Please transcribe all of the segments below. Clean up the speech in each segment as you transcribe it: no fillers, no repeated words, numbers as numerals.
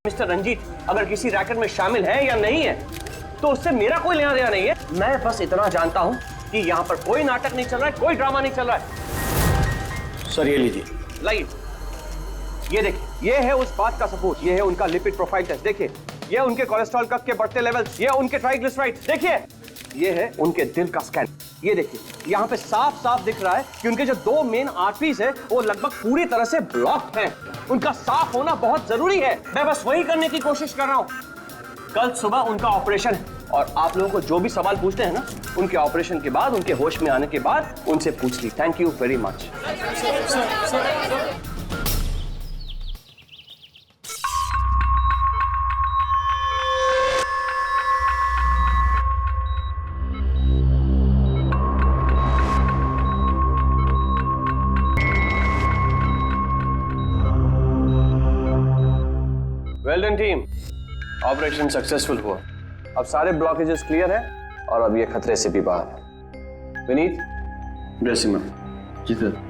Mister Ranjit अगर किसी racket में शामिल है या नहीं है तो उससे मेरा कोई लेना देना नहीं है। मैं बस इतना जानता हूं कि यहाँ पर कोई नाटक नहीं चल रहा है, कोई ड्रामा नहीं चल रहा है। सर ये लीजिए। लाइए, ये देखिए, ये है उस बात का सबूत। ये है उनका लिपिड प्रोफाइल टेस्ट, देखिए। ये उनके कोलेस्ट्रॉल के बढ़ते लेवल्स, ये उनके ट्राइग्लिसराइड्स, देखिए। ये है उनके दिल का स्कैन, ये देखिए। यहाँ पे साफ साफ दिख रहा है कि उनके जो दो मेन आर्टरीज है वो लगभग पूरी तरह से ब्लॉक्ड हैं। उनका साफ होना बहुत जरूरी है। मैं बस वही करने की कोशिश कर रहा हूँ। कल सुबह उनका ऑपरेशन है और आप लोगों को जो भी सवाल पूछते हैं ना, उनके ऑपरेशन के बाद, उनके होश में आने के बाद उनसे पूछ ली। Thank you very much. Well done team, operation successful हुआ। अब सारे ब्लॉकेजेस क्लियर हैं और अब ये खतरे से भी बाहर है। विनीत, ड्रेसिंग में। जी सर।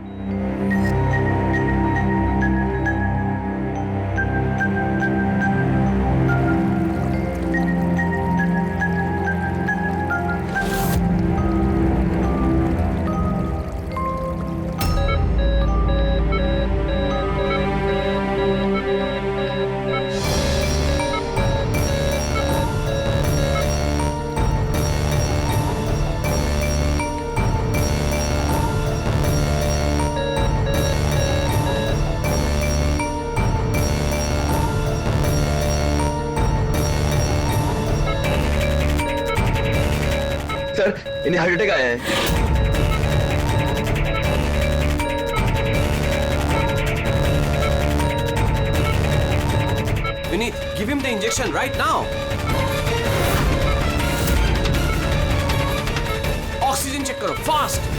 सर इन्हें हार्ट अटैक आया है। Vineet, give him the injection right now. Oxygen check करो फास्ट।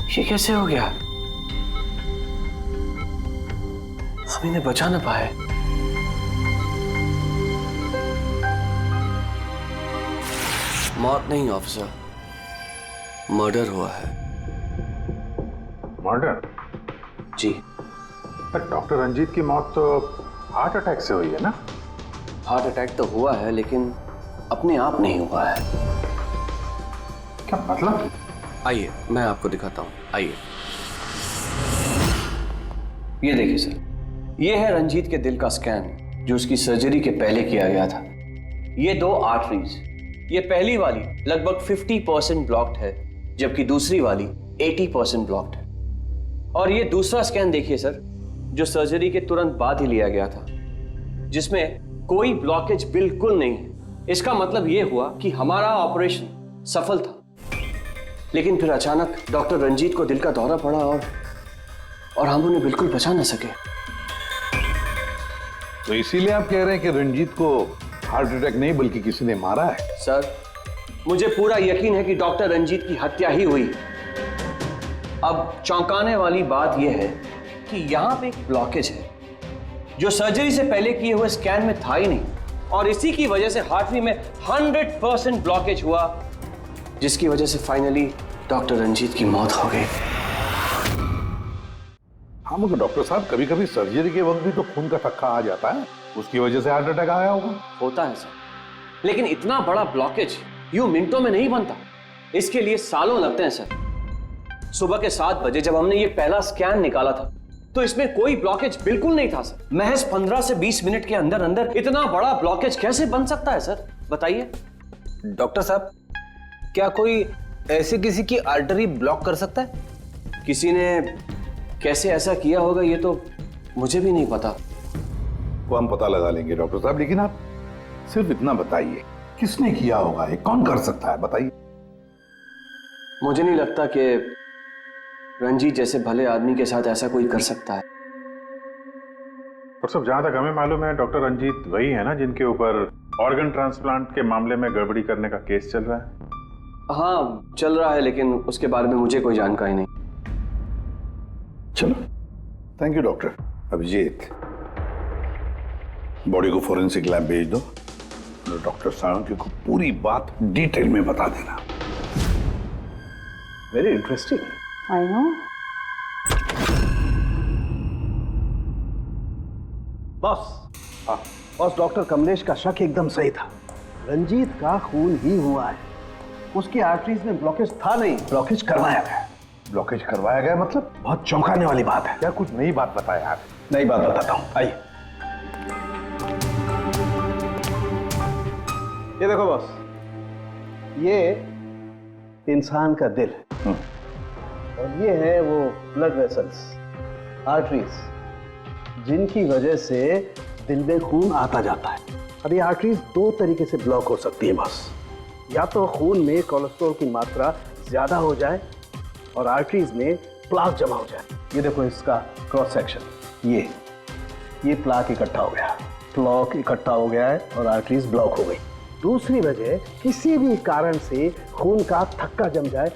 ये कैसे हो गया? हम इन्हें बचा ना पाए। मौत नहीं ऑफिसर, मर्डर हुआ है। मर्डर? जी। पर डॉक्टर रंजीत की मौत तो हार्ट अटैक से हुई है ना? हार्ट अटैक तो हुआ है लेकिन अपने आप नहीं हुआ है। क्या मतलब? आइए मैं आपको दिखाता हूं, आइए। ये देखिए सर, ये है रंजीत के दिल का स्कैन जो उसकी सर्जरी के पहले किया गया था। ये दो आर्टरीज, ये पहली वाली लगभग 50% ब्लॉक्ड है जबकि दूसरी वाली 80% ब्लॉक्ड है। और ये दूसरा स्कैन देखिए सर, जो सर्जरी के तुरंत बाद ही लिया गया था, जिसमें कोई ब्लॉकेज बिल्कुल नहीं है। इसका मतलब ये हुआ कि हमारा ऑपरेशन सफल था। लेकिन फिर अचानक डॉक्टर रंजीत को दिल का दौरा पड़ा और हम उन्हें बिल्कुल बचा ना सके। तो इसीलिए आप कह रहे हैं कि रंजीत को हार्ट अटैक नहीं बल्कि किसी ने मारा है? सर, मुझे पूरा यकीन है कि डॉक्टर रंजीत की हत्या ही हुई। अब चौंकाने वाली बात यह है कि यहां पे एक ब्लॉकेज है जो सर्जरी से पहले किए हुए स्कैन में था ही नहीं, और इसी की वजह से हार्टरी में 100% ब्लॉकेज हुआ, जिसकी वजह से फाइनली डॉक्टर रंजीत की मौत हो गई। हाँ मगर डॉक्टर साहब, कभी कभी सर्जरी के वक्त भी तो खून का थक्का आ जाता है, उसकी वजह से हार्ट अटैक आया होगा। होता है सर, लेकिन इतना बड़ा ब्लॉकेज यूं मिनटों में नहीं बनता, इसके लिए सालों लगते हैं सर। सुबह के 7 बजे जब हमने ये पहला स्कैन निकाला था तो इसमें कोई ब्लॉकेज बिल्कुल नहीं था सर। महज 15 से 20 मिनट के अंदर अंदर इतना बड़ा ब्लॉकेज कैसे बन सकता है सर, बताइए। डॉक्टर साहब, क्या कोई ऐसे किसी की आर्टरी ब्लॉक कर सकता है? किसी ने कैसे ऐसा किया होगा ये तो मुझे भी नहीं पता। वो हम पता लगा लेंगे डॉक्टर साहब, लेकिन आप सिर्फ इतना बताइए, किसने किया होगा, ये कौन कर सकता है, बताइए। मुझे नहीं लगता कि रंजीत जैसे भले आदमी के साथ ऐसा कोई कर सकता है। डॉक्टर साहब, जहां तक हमें मालूम है डॉक्टर रंजीत वही है ना जिनके ऊपर ऑर्गन ट्रांसप्लांट के मामले में गड़बड़ी करने का केस चल रहा है? हाँ चल रहा है, लेकिन उसके बारे में मुझे कोई जानकारी नहीं। चलो, thank you doctor. Abhijeet, body को फोरेंसिक लैब भेज दो और डॉक्टर साळुंखे को पूरी बात डिटेल में बता देना। Very interesting. I know. Boss, boss, doctor Kamlesh का शक एकदम सही था। रंजीत का खून ही हुआ है, उसकी आर्टरीज में ब्लॉकेज था नहीं, ब्लॉकेज करवाया गया। ब्लॉकेज करवाया गया मतलब? बहुत चौंकाने वाली बात है। क्या कुछ नई बात बताया आप? नई बात बताता हूँ, आइए। ये देखो बॉस, ये इंसान का दिल है और ये है वो ब्लड वेसल्स, आर्टरीज, जिनकी वजह से दिल में खून आता जाता है। अब ये आर्टरीज दो तरीके से ब्लॉक हो सकती है बॉस। या तो खून में कोलेस्ट्रॉल की मात्रा ज्यादा हो जाए और आर्टरीज में प्लाक जमा हो जाए। ये देखो इसका क्रॉस सेक्शन, ये प्लाक इकट्ठा हो गया, प्लाक इकट्ठा हो गया है और आर्टरीज ब्लॉक हो गई। दूसरी वजह, किसी भी कारण से खून का थक्का जम जाए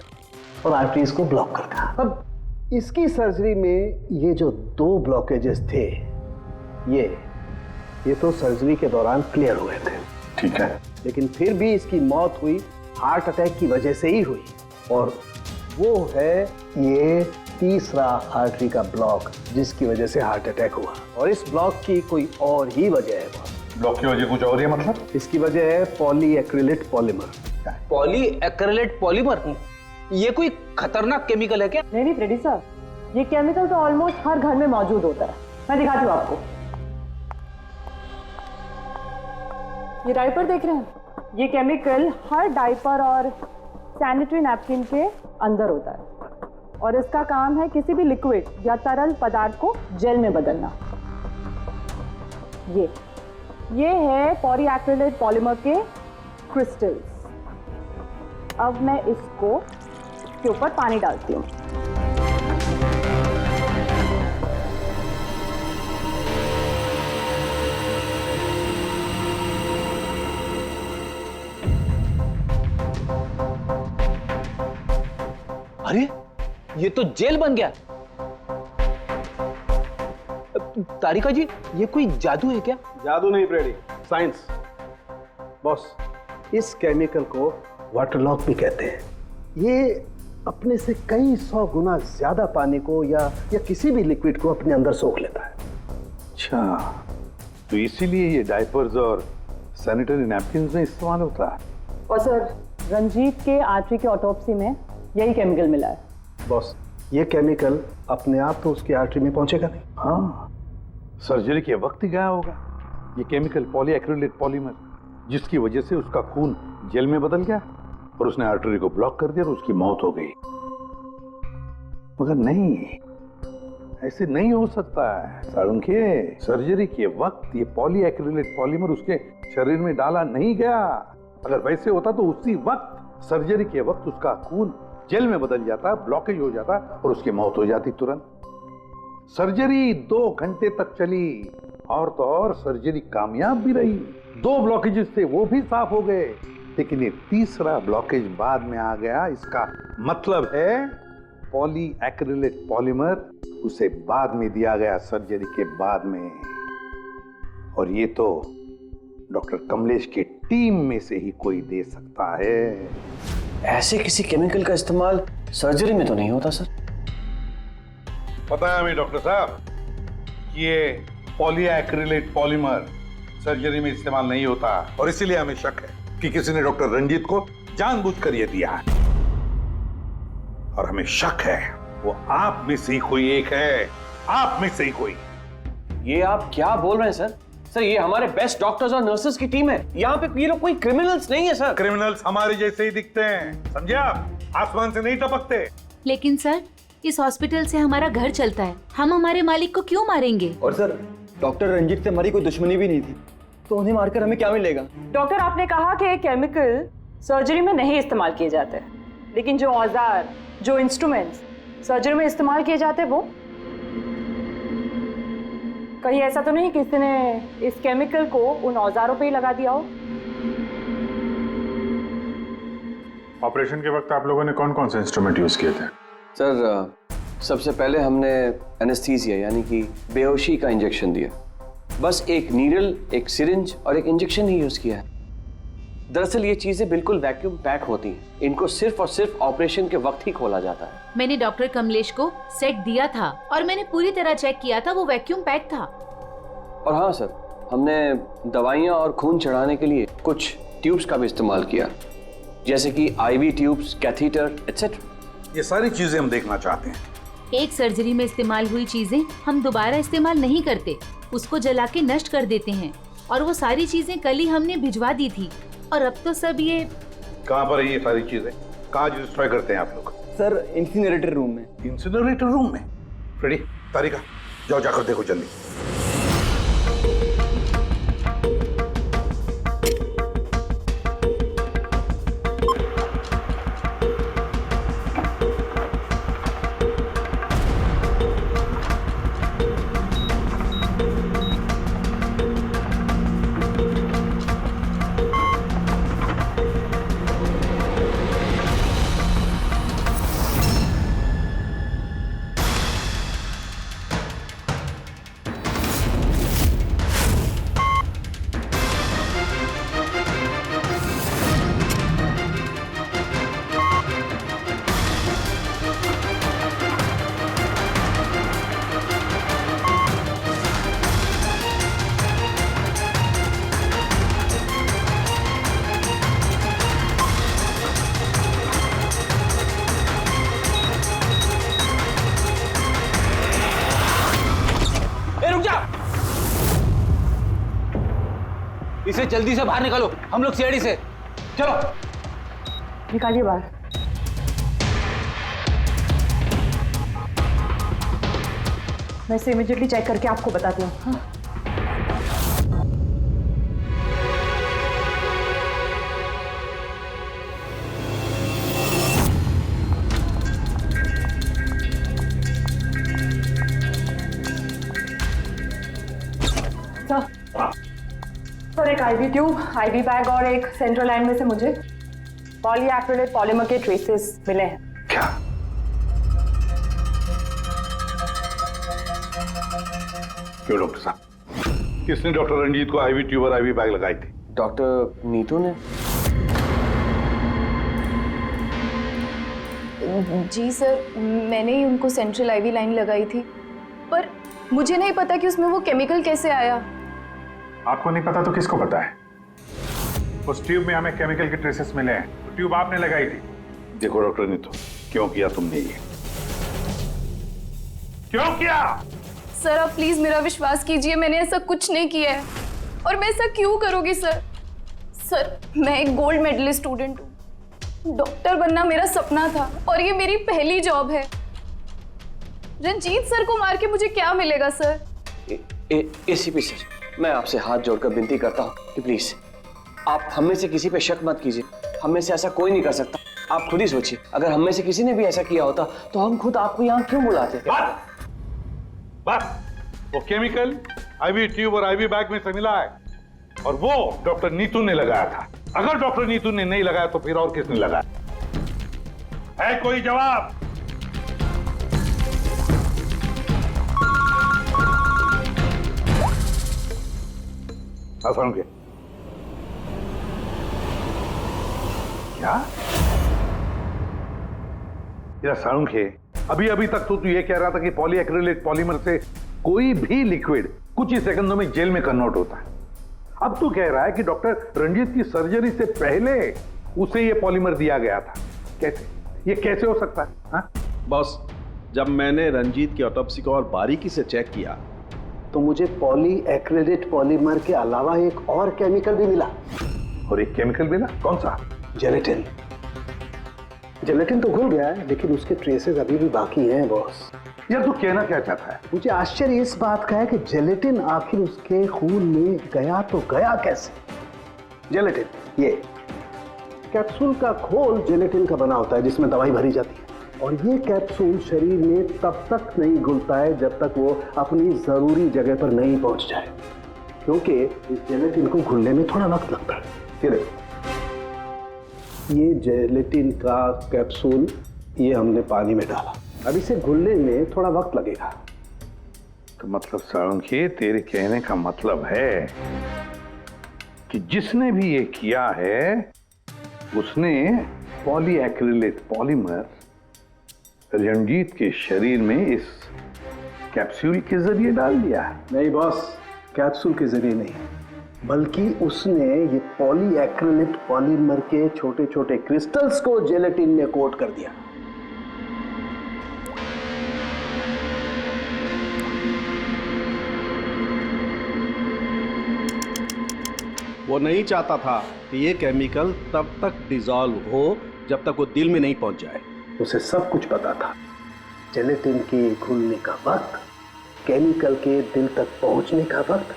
और आर्टरीज को ब्लॉक कर देना। अब इसकी सर्जरी में ये जो दो ब्लॉकेजेस थे, ये तो सर्जरी के दौरान क्लियर हुए थे, ठीक है, लेकिन फिर भी इसकी मौत हुई हार्ट अटैक की वजह से ही हुई। और वो है ये तीसरा आर्टरी का ब्लॉक, जिसकी वजह से हार्ट अटैक हुआ। और इस ब्लॉक की कोई और ही वजह है बॉस। ब्लॉक की वजह कुछ और है मतलब? इसकी वजह है पॉलीएक्रिलेट पॉलीमर। Polyacrylate polymer? ये कोई खतरनाक केमिकल है क्या? नहीं फ्रेडी साहब, ये केमिकल तो ऑलमोस्ट हर घर में मौजूद होता है। मैं दिखाती हूँ आपको। ये डायपर देख रहे हैं? ये केमिकल हर डायपर और सैनिटरी नैपकिन के अंदर होता है और इसका काम है किसी भी लिक्विड या तरल पदार्थ को जेल में बदलना। ये है पॉलीएक्रिलेट पॉलीमर के क्रिस्टल्स। अब मैं इसको के ऊपर पानी डालती हूँ। अरे ये तो जेल बन गया। तारिका जी, ये कोई जादू है क्या? जादू नहीं फ्रेडी, साइंस। बॉस, इस केमिकल को वाटर लॉक भी कहते हैं। ये अपने से कई 100 गुना ज्यादा पानी को या किसी भी लिक्विड को अपने अंदर सोख लेता है। अच्छा, तो इसीलिए ये डायपर्स और सैनिटरी नैपकिन्स में इस्तेमाल होता है। और सर, रंजीत के आर्टरी के ऑटोप्सी में यही केमिकल मिला है। बॉस, ये केमिकल अपने आप तो उसकी आर्टरी में पहुंचेगा नहीं। हाँ, सर्जरी के वक्त ही गया होगा ये केमिकल पॉलीएक्रिलेट पॉलीमर, जिसकी वजह से उसका खून जेल में बदल गया और उसने आर्टरी को ब्लॉक कर दिया और उसकी मौत हो गई। मगर नहीं, ऐसे नहीं हो सकता है साळुंखे। सर्जरी के वक्त ये पॉलीएक्रिलेट पॉलीमर उसके शरीर में डाला नहीं गया। अगर वैसे होता तो उसी वक्त, सर्जरी के वक्त, उसका खून जेल में बदल जाता, ब्लॉकेज हो जाता और उसकी मौत हो जाती तुरंत। सर्जरी 2 घंटे तक चली और तो और सर्जरी कामयाब भी रही। 2 ब्लॉकेजेस थे, वो भी साफ हो गए, लेकिन ये तीसरा ब्लॉकेज बाद में आ गया। इसका मतलब है पॉलीएक्रिलेट पॉलीमर उसे बाद में दिया गया, सर्जरी के बाद में। और ये तो डॉक्टर कमलेश की टीम में से ही कोई दे सकता है। ऐसे किसी केमिकल का इस्तेमाल सर्जरी में तो नहीं होता सर। पता है हमें डॉक्टर साहब, ये पॉलीएक्रिलेट पॉलीमर सर्जरी में इस्तेमाल नहीं होता और इसीलिए हमें शक है कि किसी ने डॉक्टर रंजीत को जानबूझकर ये दिया है। और हमें शक है वो आप में से ही कोई एक है, आप में से ही कोई। ये आप क्या बोल रहे हैं सर? सर, ये हमारे बेस्ट डॉक्टर्स और नर्सेस की टीम है। यहाँ पे ये लोग कोई क्रिमिनल्स नहीं है सर। क्रिमिनल्स हमारे जैसे ही दिखते हैं, समझे आप? आसमान से नहीं टपकते। लेकिन सर, इस हॉस्पिटल से हमारा घर चलता है, हम हमारे मालिक को क्यों मारेंगे? और सर, डॉक्टर रंजीत से हमारी कोई दुश्मनी भी नहीं थी, तो उन्हें मारकर हमें क्या मिलेगा? डॉक्टर, आपने कहा कि केमिकल सर्जरी में नहीं इस्तेमाल किए जाते, लेकिन जो औजार, जो इंस्ट्रूमेंट्स सर्जरी में इस्तेमाल किए जाते, वो कहीं ऐसा तो नहीं किसी ने इस केमिकल को उन औजारों पे ही लगा दिया हो? ऑपरेशन के वक्त आप लोगों ने कौन कौन से इंस्ट्रूमेंट यूज किए थे? सर सबसे पहले हमने एनेस्थीसिया यानी कि बेहोशी का इंजेक्शन दिया। बस एक नीडल, एक सिरिंज और एक इंजेक्शन ही यूज किया है। दरअसल ये चीजें बिल्कुल वैक्यूम पैक होती हैं। इनको सिर्फ और सिर्फ ऑपरेशन के वक्त ही खोला जाता है। मैंने डॉक्टर कमलेश को सेट दिया था और मैंने पूरी तरह चेक किया था, वो वैक्यूम पैक था। और हाँ सर, हमने दवाइयाँ और खून चढ़ाने के लिए कुछ ट्यूब्स का भी इस्तेमाल किया, जैसे कि आईवी ट्यूब्स, कैथीटर एटसेट्रा। ये सारी चीजें हम देखना चाहते हैं। एक सर्जरी में इस्तेमाल हुई चीजें हम दोबारा इस्तेमाल नहीं करते, उसको जला के नष्ट कर देते हैं। और वो सारी चीजें कल ही हमने भिजवा दी थी और अब तो सब ये कहाँ पर है ये सारी चीजें? कहाँ डिस्ट्रॉय करते हैं आप लोग? सर इंसिनरेटर रूम में। इंसिनरेटर रूम में? फ्रेडी, तारिका, जाओ जाकर देखो जल्दी। इसे जल्दी से बाहर निकालो, हम लोग सीआईडी से। चलो निकालिए बाहर। मैं इसे इमीडिएटली चेक करके आपको बताती हूँ। हाँ? सर एक आईवी ट्यूब, आईवी बैग और एक सेंट्रल लाइन में से मुझे पॉलीएक्रिलेट पॉलीमर के ट्रेसेस मिले हैं। क्या? क्यों डॉक्टर साहब? किसने डॉक्टर रंजीत को आईवी ट्यूब और आईवी बैग लगाई थी? डॉक्टर नीतू ने। जी सर, मैंने ही उनको सेंट्रल आईवी लाइन लगाई थी, पर मुझे नहीं पता कि उसमें वो केमिकल कैसे आया। आपको नहीं पता तो किसको पता है? उस ट्यूब में हमें केमिकल के ट्रेसेस मिले हैं। तो ट्यूब आपने लगाई थी। देखो डॉक्टर नीतू, क्यों किया तुमने ये? क्यों किया? सर आप प्लीज मेरा विश्वास कीजिए, मैंने ऐसा कुछ नहीं किया है। और मैं ऐसा क्यों करूंगी सर? सर मैं एक गोल्ड मेडलिस्ट स्टूडेंट हूँ, डॉक्टर बनना मेरा सपना था और ये मेरी पहली जॉब है। रंजीत सर को मार के मुझे क्या मिलेगा सर? एसीपी सर, मैं आपसे हाथ जोड़कर विनती करता हूँ कि प्लीज आप हम में से किसी पे शक मत कीजिए। हम में से ऐसा कोई नहीं कर सकता। आप खुद ही सोचिए, अगर हम में से किसी ने भी ऐसा किया होता तो हम खुद आपको यहाँ क्यों बुलाते? बस वो केमिकल आईवी ट्यूब और आईवी बैग में से मिला है और वो डॉक्टर नीतू ने लगाया था। अगर डॉक्टर नीतू ने नहीं लगाया तो फिर और किसने लगाया? है कोई जवाब? असलम क्या? या सालुंखे, अभी अभी तक तो तू ये कह रहा था कि पॉलीएक्रिलेट पॉलीमर से कोई भी लिक्विड कुछ ही सेकंडों में जेल में कन्वर्ट होता है। अब तू कह रहा है कि डॉक्टर रंजीत की सर्जरी से पहले उसे ये पॉलीमर दिया गया था। कैसे? ये कैसे हो सकता है? हाँ? बॉस, जब मैंने रंजीत की ऑटोप्सी को और बारीकी से चेक किया तो मुझे पॉलीएक्रिलेट पॉलीमर के अलावा एक और केमिकल भी मिला। और एक केमिकल मिला? कौन सा? जेलेटिन। जेलेटिन तो घुल गया है, लेकिन उसके ट्रेसेस अभी भी बाकी हैं बॉस। यार तू कहना क्या चाहता है? मुझे आश्चर्य इस बात का है कि जेलेटिन आखिर उसके खून में गया तो गया कैसे? जेलेटिन, ये कैप्सूल का खोल जेलेटिन का बना होता है जिसमें दवाई भरी जाती है, और ये कैप्सूल शरीर में तब तक नहीं घुलता है जब तक वो अपनी जरूरी जगह पर नहीं पहुंच जाए, क्योंकि इस जेलेटिन को घुलने में थोड़ा वक्त लगता है। ये देखो, ये जेलेटिन का कैप्सूल ये हमने पानी में डाला। अब इसे घुलने में थोड़ा वक्त लगेगा। तो मतलब साळुंखे, तेरे कहने का मतलब है कि जिसने भी ये किया है उसने पॉलीएक्रिलेट पॉलीमर रणजीत के शरीर में इस कैप्सूल के जरिए डाल दिया। नहीं बॉस, कैप्सूल के जरिए नहीं, बल्कि उसने ये पॉलीएक्रिलेट पॉलीमर के छोटे छोटे क्रिस्टल्स को जेलेटिन में कोट कर दिया। वो नहीं चाहता था कि ये केमिकल तब तक डिसॉल्व हो जब तक वो दिल में नहीं पहुंच जाए। उसे सब कुछ पता था, जेलेटिन के घुलने का वक्त, केमिकल के दिल तक पहुंचने का वक्त,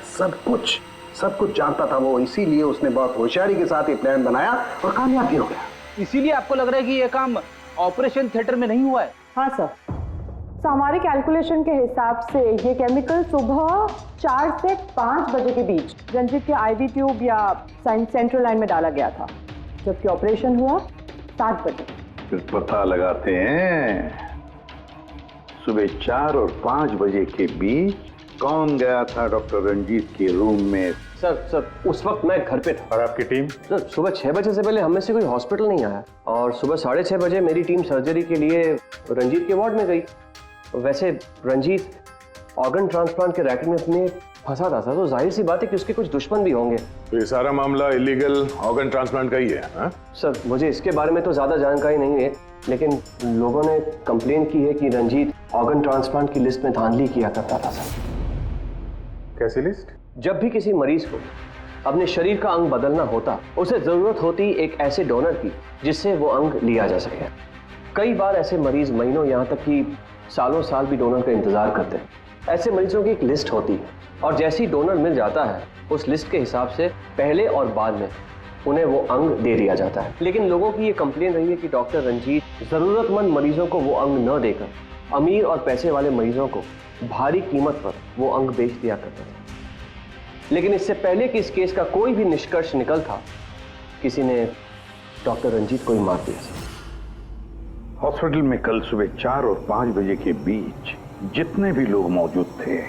सब कुछ जानता था वो। इसीलिए उसने बहुत होशियारी के साथ ये प्लान बनाया और कामयाब भी हो गया। इसीलिए आपको लग रहा है कि ये काम ऑपरेशन थिएटर में नहीं हुआ है? हाँ सर, तो हमारे कैलकुलेशन के हिसाब से ये केमिकल सुबह 4 से 5 बजे के बीच रंजीत के आईवी ट्यूब या सेंट्रल लाइन में डाला गया था, जबकि ऑपरेशन हुआ 7 बजे। फिर पता लगाते हैं सुबह 4 और 5 बजे के बीच कौन गया था डॉक्टर रंजीत के रूम में। सर उस वक्त मैं घर पे था। और आपकी टीम? सर सुबह 6 बजे से पहले हम में से कोई हॉस्पिटल नहीं आया और सुबह 6:30 बजे मेरी टीम सर्जरी के लिए रंजीत के वार्ड में गई। वैसे रंजीत ऑर्गन ट्रांसप्लांट के रैकेट में अपने फंसा था, तो जाहिर सी बात है कि उसके कुछ दुश्मन भी होंगे। तो ये सारा मामला इलीगल ऑर्गन ट्रांसप्लांट का ही है? हा? सर मुझे इसके बारे में तो ज्यादा जानकारी नहीं है, लेकिन लोगों ने कंप्लेन की है कि रंजीत ऑर्गन ट्रांसप्लांट की लिस्ट में धांधली किया करता था। सर कैसी लिस्ट? जब भी किसी मरीज को अपने शरीर का अंग बदलना होता, उसे जरूरत होती एक ऐसे डोनर की जिससे वो अंग लिया जा सके। कई बार ऐसे मरीज महीनों यहाँ तक कि सालों साल भी डोनर का इंतजार करते हैं। ऐसे मरीजों की एक लिस्ट होती है और जैसे ही डोनर मिल जाता है, उस लिस्ट के हिसाब से पहले और बाद में उन्हें वो अंग दे दिया जाता है। लेकिन लोगों की ये कंप्लेन रही है कि डॉक्टर रंजीत जरूरतमंद मरीजों को वो अंग न देकर अमीर और पैसे वाले मरीजों को भारी कीमत पर वो अंग बेच दिया करता था। लेकिन इससे पहले कि इस केस का कोई भी निष्कर्ष निकल था, किसी ने डॉक्टर रंजीत को ही मार दिया। हॉस्पिटल में कल सुबह 4 और 5 बजे के बीच जितने भी लोग मौजूद थे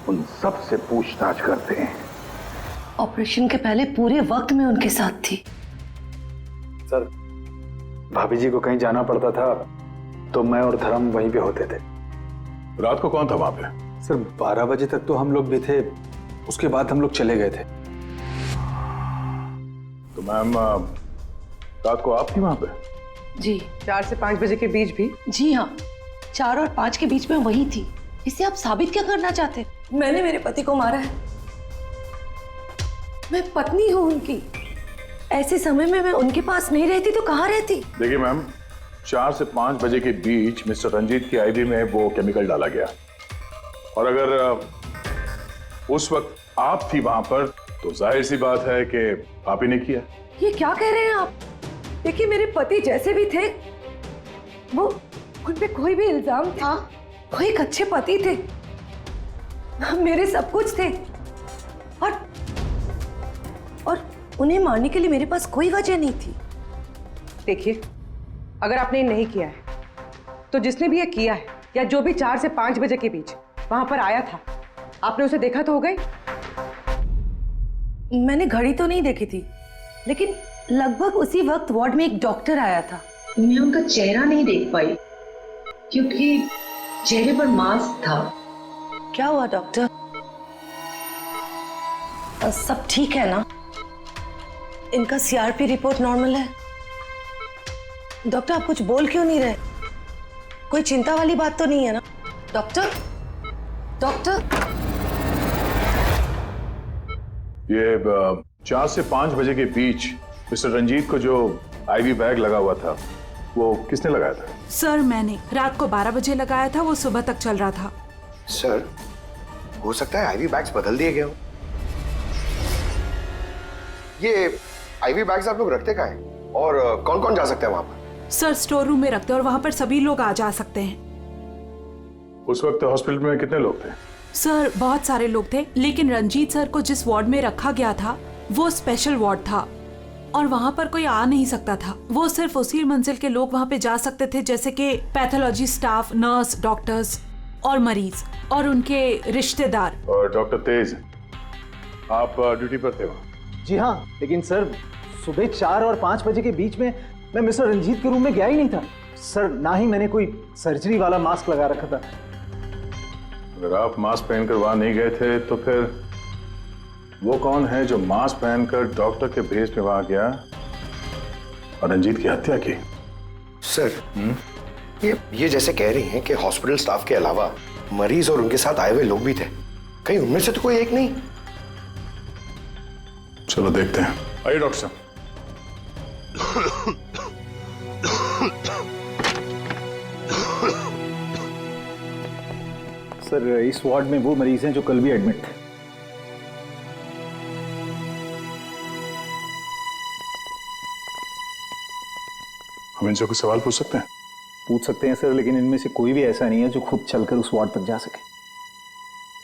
उन सब से पूछताछ करते हैं। ऑपरेशन के पहले पूरे वक्त में उनके साथ थी। सर भाभी जी को कहीं जाना पड़ता था तो मैं और धर्म वहीं पे होते थे। रात को कौन था वहां पे? सर 12 बजे तक तो हम लोग भी थे, उसके बाद हम लोग चले गए थे। तो मैम रात को आप थी वहां पे? जी 4 से 5 बजे के बीच भी? जी हाँ, 4 और 5 के बीच में वही थी। इससे आप साबित क्या करना चाहते? मैंने मेरे पति को मारा है, मैं पत्नी हूँ उनकी। ऐसे समय में मैं उनके पास नहीं रहती तो कहाँ रहती? देखिए मैम, 4 से 5 बजे के बीच मिस्टर रंजीत की आईवी में वो केमिकल डाला गया और अगर उस वक्त आप थी वहां पर तो जाहिर सी बात है कि आप ही ने किया। ये क्या कह रहे हैं आप? देखिए मेरे पति जैसे भी थे, वो उन पे कोई भी इल्जाम था, वो एक अच्छे पति थे, मेरे सब कुछ थे और उन्हें मारने के लिए मेरे पास कोई वजह नहीं थी। देखिए, अगर आपने नहीं किया है तो जिसने भी ये किया है या जो भी 4 से 5 बजे के बीच वहां पर आया था, आपने उसे देखा तो हो गई? मैंने घड़ी तो नहीं देखी थी, लेकिन लगभग उसी वक्त वार्ड में एक डॉक्टर आया था। मैं उनका चेहरा नहीं देख पाई क्योंकि चेहरे पर मास्क था। क्या हुआ डॉक्टर? सब ठीक है ना? इनका सीआरपी रिपोर्ट नॉर्मल है। डॉक्टर आप कुछ बोल क्यों नहीं रहे? कोई चिंता वाली बात तो नहीं है ना? डॉक्टर डॉक्टर ये 4 से 5 बजे के बीच मिस्टर रंजीत को जो आईवी बैग लगा हुआ था वो किसने लगाया था? सर मैंने रात को 12 बजे लगाया था, वो सुबह तक चल रहा था। सर हो सकता है आईवी बैग्स बदल दिए गए हो। ये आईवी बैग्स आप लोग रखते कहाँ हैं और कौन कौन जा सकता है वहां पर? सर स्टोर रूम में रखते हैं और वहां पर सभी लोग आ जा सकते हैं। उस वक्त हॉस्पिटल में कितने लोग थे? सर बहुत सारे लोग थे, लेकिन रंजीत सर को जिस वार्ड में रखा गया था वो स्पेशल वार्ड था, और वहाँ पर कोई आ नहीं सकता था। वो सिर्फ उसी मंजिल के लोग वहाँ पे जा सकते थे, जैसे कि पैथोलॉजी स्टाफ, नर्स, डॉक्टर्स और मरीज और उनके रिश्तेदार। और डॉक्टर तेज, आप ड्यूटी पर थे वहाँ? जी हाँ, लेकिन सर सुबह 4 और 5 बजे के बीच में मैं मिस्टर रंजीत के रूम में गया ही नहीं था सर। ना ही मैंने कोई सर्जरी वाला मास्क लगा रखा था। अगर आप मास्क पहनकर वहां नहीं गए थे तो फिर वो कौन है जो मास्क पहनकर डॉक्टर के भेस में वहां गया और रंजीत की हत्या की? सर ये जैसे कह रही हैं कि हॉस्पिटल स्टाफ के अलावा मरीज और उनके साथ आए हुए लोग भी थे, कहीं उनमें से तो कोई एक नहीं? चलो देखते हैं। आइए डॉक्टर साहब। सर इस वार्ड में वो मरीज हैं जो कल भी एडमिट थे। हम इनसे कुछ सवाल पूछ सकते हैं? पूछ सकते हैं सर, लेकिन इनमें से कोई भी ऐसा नहीं है जो खुद चलकर उस वार्ड तक जा सके।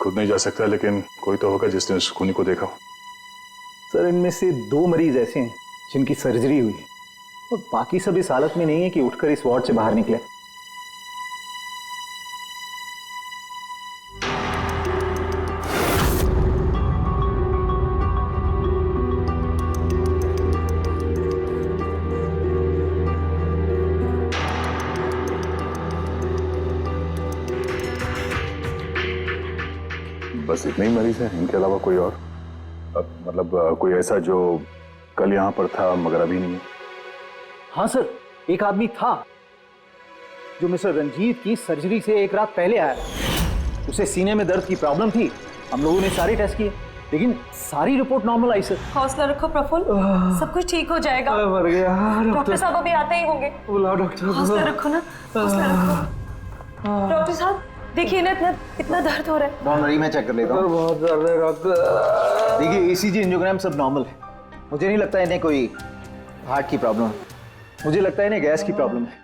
खुद नहीं जा सकता, लेकिन कोई तो होगा जिसने उस खूनी को देखा हो। सर इनमें से 2 मरीज ऐसे हैं जिनकी सर्जरी हुई है और बाकी सब इस हालत में नहीं है कि उठकर इस वार्ड से बाहर निकले। बस इतने ही मरीज हैं, इनके अलावा कोई और? मतलब कोई ऐसा जो कल यहाँ पर था मगर अभी नहीं है? हाँ सर, एक आदमी था जो मिस्टर रंजीत की सर्जरी से 1 रात पहले आया। उसे सीने में दर्द की प्रॉब्लम थी। हम लोगों ने सारे टेस्ट किए लेकिन सारी रिपोर्ट नॉर्मल आई सर। हौसला रखो प्रफुल्ल, सब कुछ ठीक हो जाएगा। मर गया डॉक्टर साहब अभी आते ही होंगे। बुलाओ डॉक्टर। हौसला रखो ना, हौसला रखो। डॉक्टर साहब देखिए ना, इतना दर्द हो रहा है। डॉक्टर मरी, मैं चेक कर लेता हूँ। बहुत दर्द है डॉक्टर। देखिए ईसीजी, एंजियोग्राम सब नॉर्मल है। मुझे नहीं लगता इन्हें कोई हार्ट की प्रॉब्लम है। मुझे लगता है इन्हें गैस की प्रॉब्लम है।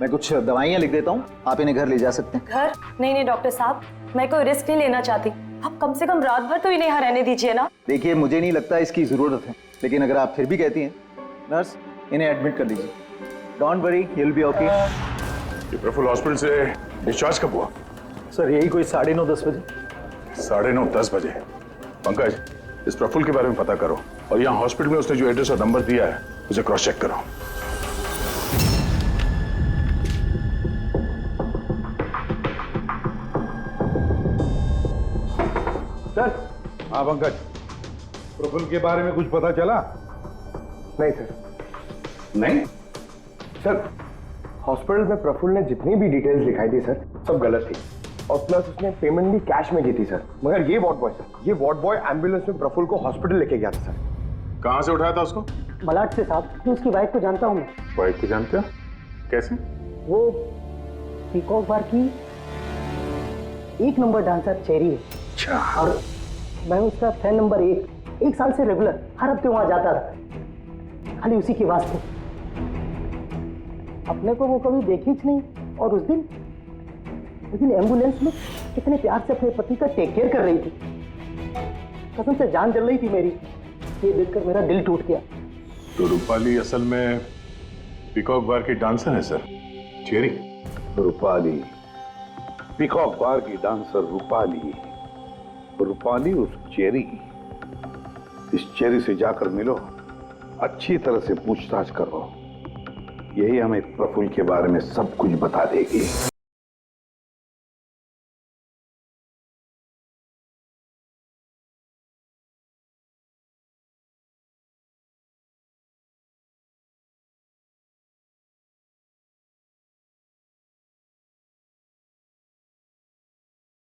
मैं कुछ दवाइयाँ लिख देता हूँ, आप इन्हें घर ले जा सकते हैं। घर? नहीं डॉक्टर साहब, मैं कोई रिस्क नहीं लेना चाहती। आप कम से कम रात भर तो इन्हें यहाँ रहने दीजिए ना। देखिए मुझे नहीं लगता इसकी जरूरत है, लेकिन अगर आप फिर भी कहती हैं नर्स, इन्हें एडमिट कर लीजिए। Don't worry, he will be okay. ये प्रफुल्ल हॉस्पिटल से डिस्चार्ज कब हुआ? सर यही कोई 9:30-10 बजे। 9:30-10 बजे। पंकज, इस प्रफुल्ल के बारे में पता करो और यहाँ हॉस्पिटल में उसने जो एड्रेस और नंबर दिया है उसे क्रॉस चेक करो। सर। हाँ पंकज, प्रफुल्ल के बारे में कुछ पता चला? नहीं सर। नहीं सर, हॉस्पिटल में प्रफुल्ल ने जितनी भी डिटेल्स दिखाई थी सर, सब गलत थी और प्लस उसने पेमेंट भी कैश में की थी सर। मगर ये वार्ड बॉय सर, ये वार्ड बॉय एम्बुलेंस में प्रफुल्ल को हॉस्पिटल लेके गया था सर। कहाँ से उठाया था उसको? मलाड से साहब। मैं उसकी वाइफ को जानता हूँ। वाइफ को जानते हो? कैसे? वो पीकॉक बार की 1 नंबर डांसर चेरी है। अच्छा। और मैं उसका फैन नंबर 1 साल से रेगुलर हर हफ्ते वहां जाता था, खाली उसी के वास्ते। अपने को वो कभी देखी ही नहीं। और उस दिन एम्बुलेंस में कितने प्यार से अपने पति का टेक केयर कर रही थी। कसम से जान जल रही थी मेरी। ये देखकर मेरा दिल टूट गया। तो रूपाली असल में पीकॉक बार की डांसर है सर, चेरी। रूपाली पीकॉक बार की डांसर रूपाली। रूपाली उस चेरी, इस चेरी से जाकर मिलो, अच्छी तरह से पूछताछ करो। यही हमें प्रफुल्ल के बारे में सब कुछ बता देगी।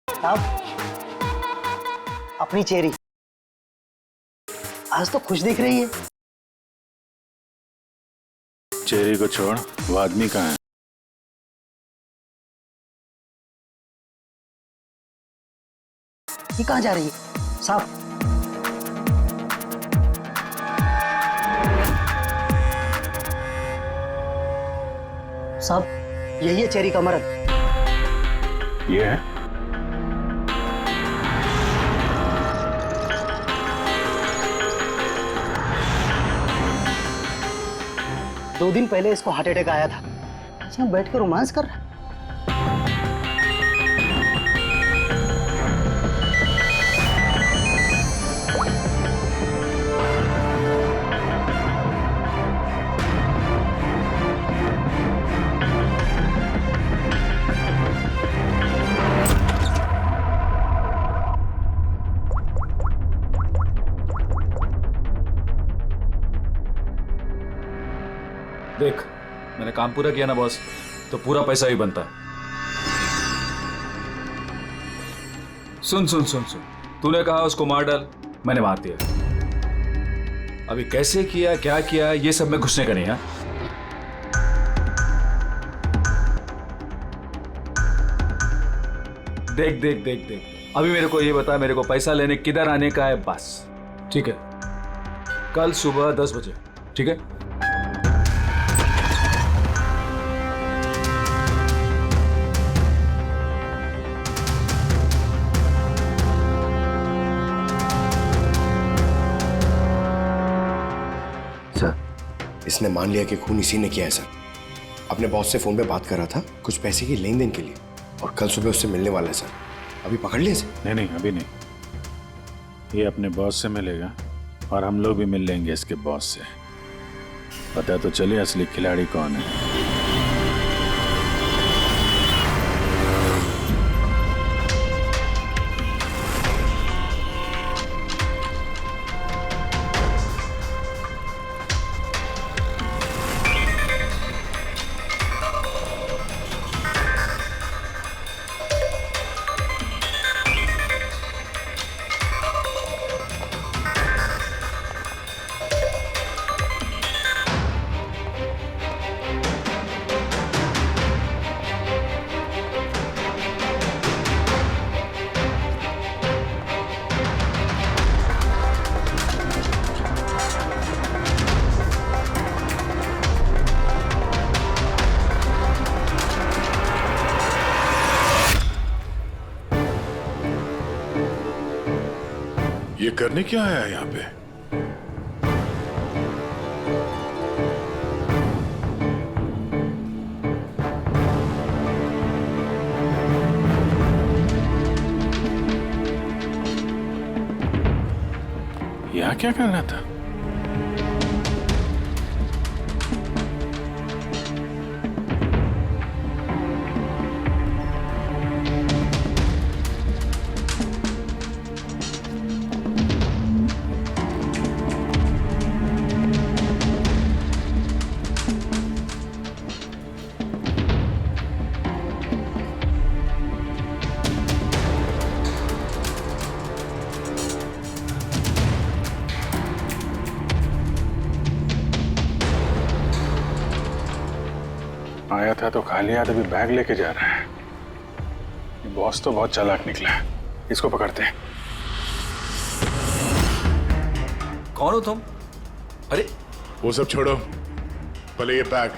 साहब, अपनी चेरी आज तो खुश दिख रही है। चेरी को छोड़, वो आदमी कहाँ है? ये कहाँ जा रही है साहब? साहब यही है चेरी का मर्द। ये है? 2 दिन पहले इसको हार्ट अटैक आया था, आज यहाँ बैठ कर रोमांस कर रहा है। देख, मैंने काम पूरा किया ना बॉस, तो पूरा पैसा ही बनता है। सुन सुन सुन सुन, तूने कहा उसको मार डाल, मैंने मार दिया। अभी कैसे किया, क्या किया, ये सब में घुसने का नहीं है। देख देख देख देख, अभी मेरे को ये बता, मेरे को पैसा लेने किधर आने का है बस, ठीक है? कल सुबह 10 बजे, ठीक है? इसने मान लिया कि खून इसी ने किया है सर। अपने बॉस से फोन पे बात कर रहा था कुछ पैसे की लेन देन के लिए, और कल सुबह उससे मिलने वाला है सर। अभी पकड़ लिया सर? नहीं, अभी नहीं। ये अपने बॉस से मिलेगा और हम लोग भी मिल लेंगे इसके बॉस से। पता तो चले असली खिलाड़ी कौन है। ये करने क्या आया यहाँ पे? यहाँ क्या कर रहा था? आया था तो खाली हाथ अभी बैग लेके जा रहा है। ये बॉस तो बहुत चालाक निकला है, इसको पकड़ते हैं। कौन हो तुम? अरे वो सब छोड़ो, पहले ये बैग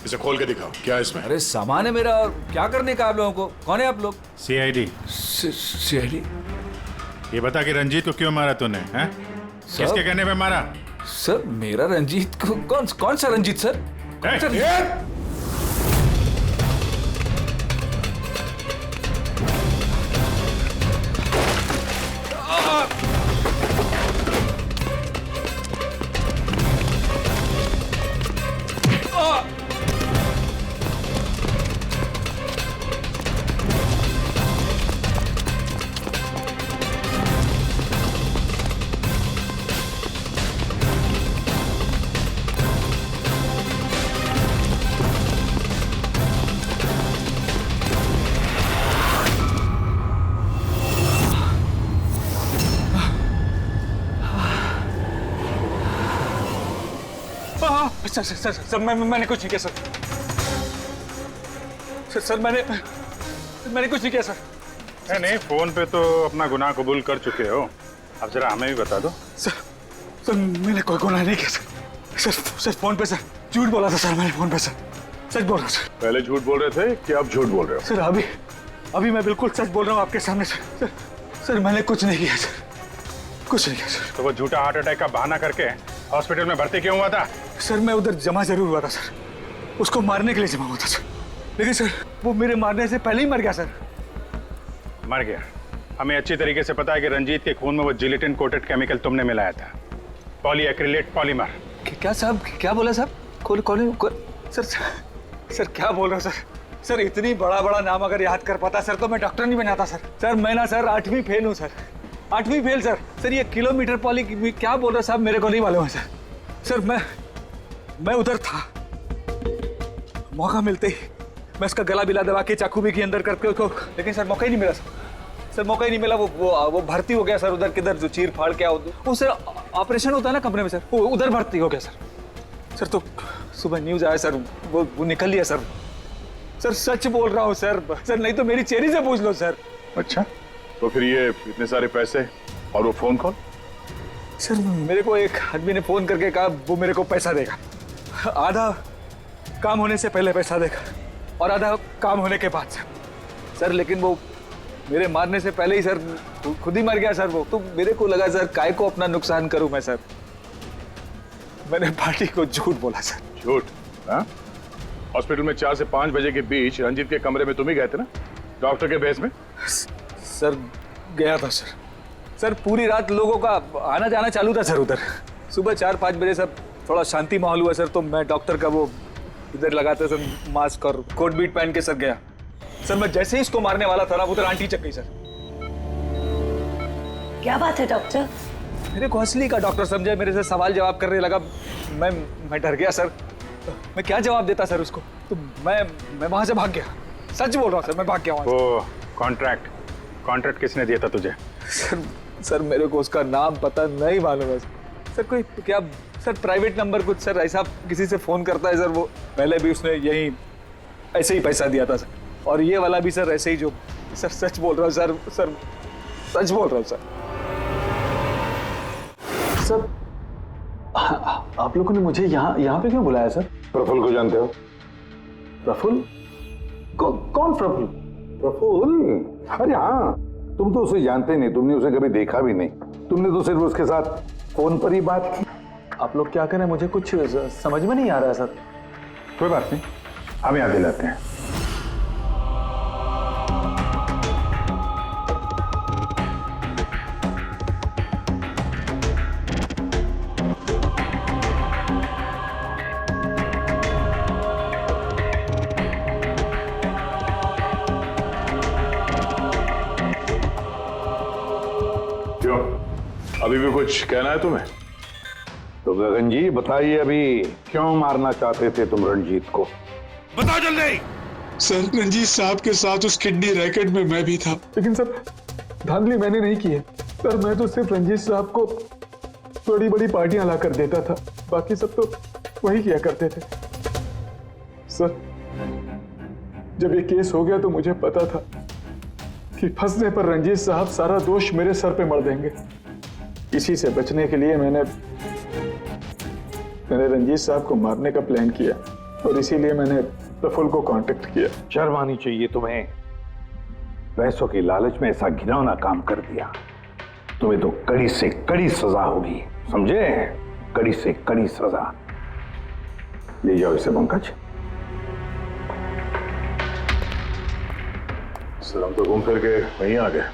इसे खोल के दिखाओ, क्या है इसमें? अरे सामान है मेरा, और क्या करने का आप लोगों को? कौन है आप लोग? सीआईडी। सीआईडी? ये बता कि रंजीत को क्यों मारा तूने? हैं? किसके कहने पे मारा? सर मेरा रंजीत को कौन सा रंजीत सर? सर मैंने कुछ नहीं किया सर मैंने कुछ नहीं किया सर। नहीं, फोन पे तो अपना गुनाह कबूल कर चुके हो, अब जरा हमें भी बता दो। सर मैंने कोई गुनाह नहीं किया सर फोन पे सर झूठ बोला था सर, मैंने फोन पे सच बोल रहा हूँ सर। पहले झूठ बोल रहे थे कि अब झूठ बोल रहे हो? सर अभी मैं बिल्कुल सच बोल रहा हूँ आपके सामने सर मैंने कुछ नहीं किया सर, कुछ नहीं किया सर। तो वो झूठा हार्ट अटैक का बहाना करके हॉस्पिटल में भर्ती क्यों हुआ था? सर मैं उधर जमा जरूर हुआ था सर, उसको मारने के लिए जमा हुआ था सर, लेकिन सर वो मेरे मारने से पहले ही मर गया सर। मर गया? हमें अच्छी तरीके से पता है कि रंजीत के खून में वो जिलेटिन कोटेड केमिकल तुमने मिलाया था, पॉलीएक्रिलेट पॉलीमर। क्या साहब, क्या बोला साहब? कौन सर क्या बोल रहे हो सर? सर इतनी बड़ा नाम अगर याद कर पाता सर तो मैं डॉक्टर नहीं बनाता सर। सर मैं ना सर 8वीं फेल हूँ सर, 8वीं फेल सर। सर ये किलोमीटर पॉली क्या बोल रहे हो साहब, मेरे को नहीं मालूम है सर। सर मैं उधर था, मौका मिलते ही मैं उसका गला बिला दबा के चाकू भी के अंदर करके उसको, लेकिन सर मौका ही नहीं मिला सर मौका ही नहीं मिला। वो भर्ती हो गया सर उधर, किधर जो चीर फाड़ के वो सर ऑपरेशन होता है ना कमरे में सर, वो उधर भर्ती हो गया सर। तो सुबह न्यूज आया सर, वो निकल लिया सर। सर सच बोल रहा हूँ सर, नहीं तो मेरी चेरी से पूछ लो सर। अच्छा, तो फिर ये इतने सारे पैसे और वो फोन कॉल? सर मेरे को एक आदमी ने फोन करके कहा वो मेरे को पैसा देगा, आधा काम होने से पहले पैसा देगा और आधा काम होने के बाद सर। लेकिन वो मेरे मारने से पहले ही सर खुद ही मर गया सर वो। तो मेरे को लगा सर काय को अपना नुकसान करूं मैं सर, मैंने पार्टी को झूठ बोला सर। झूठ? हाँ, हॉस्पिटल में 4 से 5 बजे के बीच रंजीत के कमरे में तुम ही गए थे ना, डॉक्टर के बेस में? सर गया था सर। सर पूरी रात लोगों का आना जाना चालू था सर उधर। सुबह 4-5 बजे सर थोड़ा शांति माहौल हुआ सर, तो मैं डॉक्टर का वो इधर लगाते सर मास्क और कोट बीट पहन के सर गया सर। मैं जैसे ही इसको मारने वाला था ना उधर आंटी चक गई सर। क्या बात है डॉक्टर? मेरे को असली का डॉक्टर समझे, मेरे से सवाल जवाब करने लगा। मैं डर गया सर, मैं क्या जवाब देता सर उसको। तो मैं वहां से भाग गया, सच बोल रहा हूँ सर, मैं भाग गया वहां से। वो कॉन्ट्रैक्ट किसने दिया था तुझे? सर मेरे को उसका नाम पता नहीं मालूम है सर। कोई क्या सर प्राइवेट नंबर कुछ सर ऐसा किसी से फोन करता है सर। वो पहले भी उसने यही ऐसे ही पैसा दिया था सर, और ये वाला भी सर ऐसे ही जो सर। सच बोल रहा हूँ सर, सच बोल रहा हूँ सर। सर आप लोगों ने मुझे यहाँ पे क्यों बुलाया सर? प्रफुल्ल को जानते हो? प्रफुल्ल? कौन प्रफुल्ल? प्रफुल्ल? अरे हाँ, तुम तो उसे जानते नहीं, तुमने उसे कभी देखा भी नहीं, तुमने तो सिर्फ उसके साथ फोन पर ही बात की। आप लोग क्या करें, मुझे कुछ समझ में नहीं आ रहा है सर। कोई बात नहीं, हम याद दिलाते हैं। अभी भी कुछ कहना है तुम्हें? तो गगन जी बताइए, अभी क्यों मारना चाहते थे तुम रंजीत को? बताओ जल्दी। सर रंजीत साहब के साथ उस किडनी रैकेट में मैं भी था, लेकिन सर धांधली मैंने नहीं की है सर। मैं तो सिर्फ रंजीत साहब को बड़ी बड़ी पार्टियां ला कर देता था, बाकी सब तो वही किया करते थे सर। जब ये केस हो गया तो मुझे पता था कि फंसने पर रंजीत साहब सारा दोष मेरे सर पे मर देंगे। इसी से बचने के लिए मैंने रंजीत साहब को मारने का प्लान किया, और इसीलिए मैंने प्रफुल्ल को कांटेक्ट किया। शर्म आनी चाहिए तुम्हें, पैसों की लालच में ऐसा घिनौना काम कर दिया। तुम्हें तो कड़ी से कड़ी सजा होगी, समझे? कड़ी से कड़ी सजा। ले जाओ इसे पंकज। सर हम तो घूम फिर के वहीं आ गए।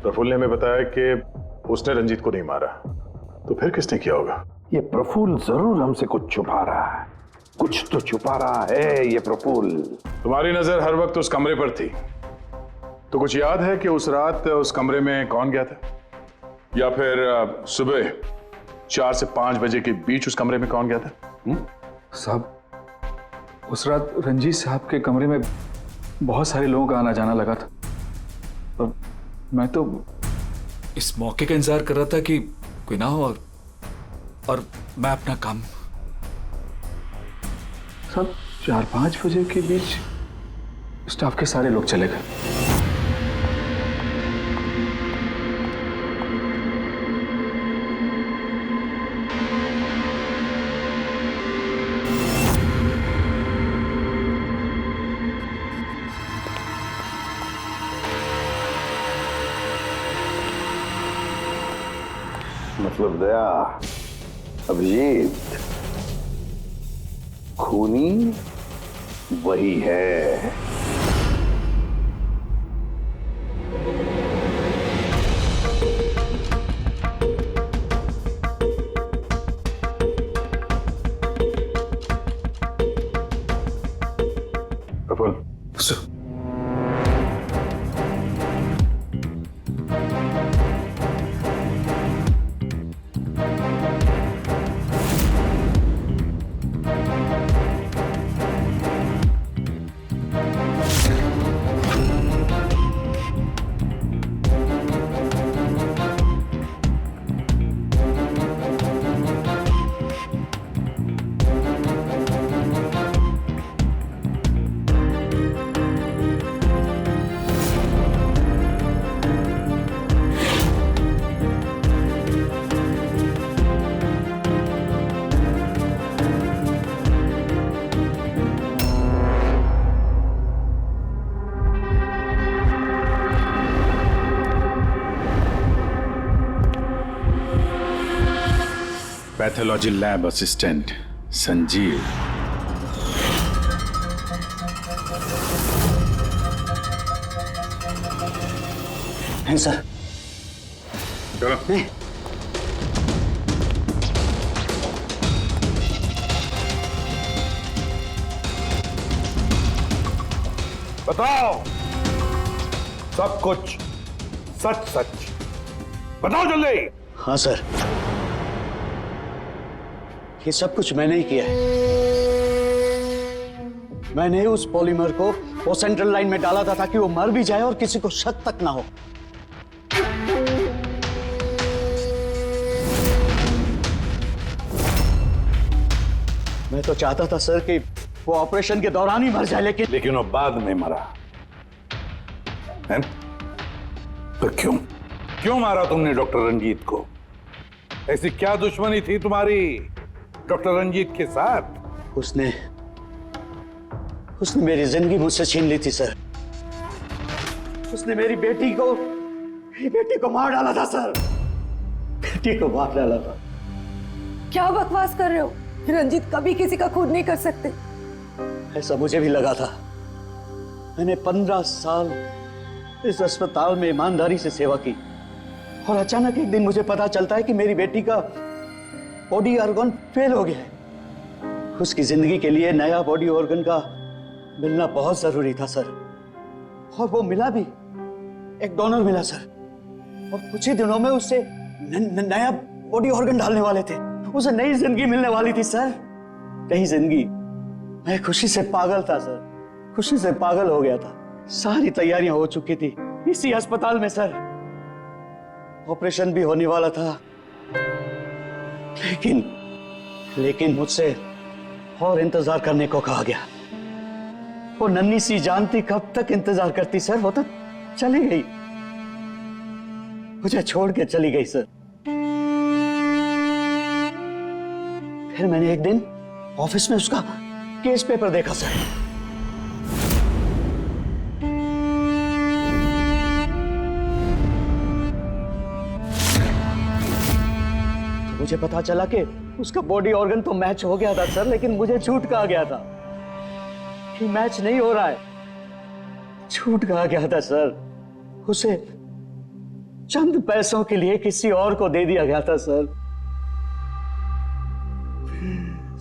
प्रफुल्ल ने हमें बताया कि उसने रंजीत को नहीं मारा, तो फिर किसने किया होगा? ये प्रफुल्ल जरूर हमसे कुछ छुपा रहा है, कुछ तो छुपा रहा है ये प्रफुल्ल। तुम्हारी नजर हर वक्त उस कमरे पर थी, तो कुछ याद है कि उस रात उस कमरे में कौन गया था, या फिर सुबह 4 से 5 बजे के बीच उस कमरे में कौन गया था? साहब उस रात रंजीत साहब के कमरे में बहुत सारे लोगों का आना जाना लगा था, और मैं तो इस मौके का इंतजार कर रहा था कि कोई ना हो और मैं अपना काम। सब 4-5 बजे के बीच स्टाफ के सारे लोग चले गए। मतलब दया, अभिजीत, खूनी वही है। Praful, pathology lab assistant Sanjeev. हैं सर। चलो। बताओ सब कुछ सच सच बताओ जल्दी। हाँ सर, ये सब कुछ मैंने ही किया है। मैंने उस पॉलीमर को वो सेंट्रल लाइन में डाला था ताकि वो मर भी जाए और किसी को शक तक ना हो। मैं तो चाहता था सर कि वो ऑपरेशन के दौरान ही मर जाए, लेकिन वो बाद में मरा है? तो क्यों मारा तुमने डॉक्टर रंजीत को? ऐसी क्या दुश्मनी थी तुम्हारी डॉक्टर रंजीत के साथ? उसने मेरी जिंदगी मुझसे छीन ली थी सर। उसने मेरी बेटी को मार डाला था सर। बेटी को मार डाला था। क्या बकवास कर रहे हो? रंजीत कभी किसी का खून नहीं कर सकते। ऐसा मुझे भी लगा था। मैंने 15 साल इस अस्पताल में ईमानदारी से सेवा की और अचानक एक दिन मुझे पता चलता है कि मेरी बेटी का बॉडी ऑर्गन फेल हो गया है। उसकी जिंदगी के लिए नया बॉडी ऑर्गन का मिलना बहुत जरूरी था सर, और वो मिला भी। एक डोनर मिला सर, और कुछ ही दिनों में उससे नया बॉडी ऑर्गन डालने वाले थे। उसे नई जिंदगी मिलने वाली थी सर, नई जिंदगी। मैं खुशी से पागल था सर, खुशी से पागल हो गया था। सारी तैयारियां हो चुकी थी इसी अस्पताल में सर। ऑपरेशन भी होने वाला था, लेकिन मुझसे और इंतजार करने को कहा गया। वो नन्ही सी जानती कब तक इंतजार करती सर। वो तो चली गई, मुझे छोड़ के चली गई सर। फिर मैंने एक दिन ऑफिस में उसका केस पेपर देखा सर। मुझे पता चला कि उसका बॉडी ऑर्गन तो मैच हो गया था सर, लेकिन मुझे झूठ कहा गया था कि मैच नहीं हो रहा है। झूठ कहा गया था सर। उसे चंद पैसों के लिए किसी और को दे दिया गया था सर।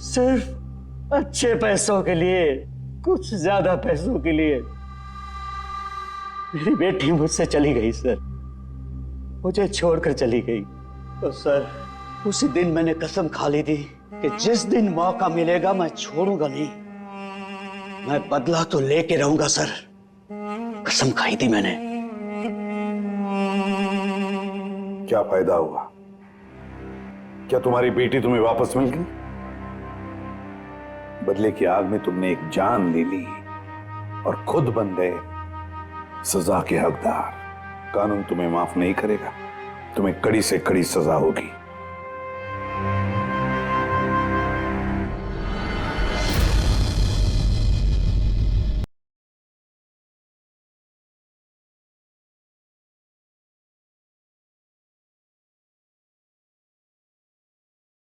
सिर्फ अच्छे पैसों के लिए, कुछ ज्यादा पैसों के लिए। मेरी बेटी मुझसे चली गई सर, मुझे छोड़कर चली गई। और सर उसी दिन मैंने कसम खा ली थी कि जिस दिन मौका मिलेगा मैं छोड़ूंगा नहीं, मैं बदला तो लेके रहूंगा सर। कसम खाई थी मैंने। क्या फायदा हुआ? क्या तुम्हारी बेटी तुम्हें वापस मिल गई? बदले की आग में तुमने एक जान ले ली और खुद बन गए सजा के हकदार। कानून तुम्हें माफ नहीं करेगा, तुम्हें कड़ी से कड़ी सजा होगी।